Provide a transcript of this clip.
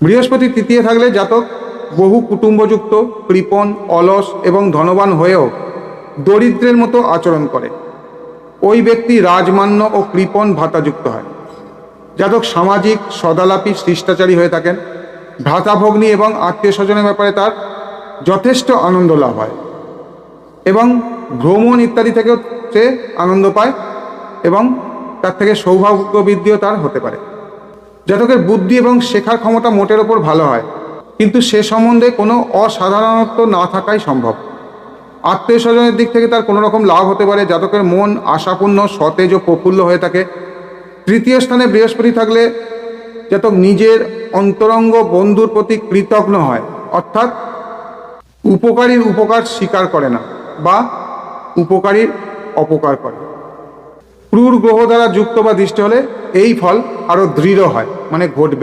বৃহস্পতি তৃতীয় থাকলে জাতক বহু কুটুম্বযুক্ত, কৃপণ, অলস এবং ধনবান হয়েও দরিদ্রের মতো আচরণ করে। ওই ব্যক্তি রাজমান্য ও কৃপণ ভাতাযুক্ত হয়। জাতক সামাজিক, সদালাপী, শিষ্টাচারী হয়ে থাকেন। ভ্রাতাভগ্নী এবং আত্মীয় স্বজনের ব্যাপারে তার যথেষ্ট আনন্দ লাভ হয় এবং ভ্রমণ ইত্যাদি থেকেও সে আনন্দ পায় এবং তার থেকে সৌভাগ্য বৃদ্ধিও তার হতে পারে। জাতকের বুদ্ধি এবং শেখার ক্ষমতা মোটের ওপর ভালো হয়, কিন্তু সে সম্বন্ধে কোনো অসাধারণত্ব না থাকাই সম্ভব। আত্মীয় স্বজনের দিক থেকে তার কোনো রকম লাভ হতে পারে। জাতকের মন আশাপূর্ণ, সতেজ ও প্রফুল্ল হয়ে থাকে। তৃতীয় স্থানে বৃহস্পতি থাকলে জাতক নিজের অন্তরঙ্গ বন্ধুর প্রতি কৃতজ্ঞ হয়, অর্থাৎ উপকারীর উপকার স্বীকার করে না বা উপকারীর অপকার করে। ক্রূর গ্রহ দ্বারা যুক্ত বা দৃষ্টি হলে এই ফল আরও দৃঢ় হয়, মানে ঘটবে।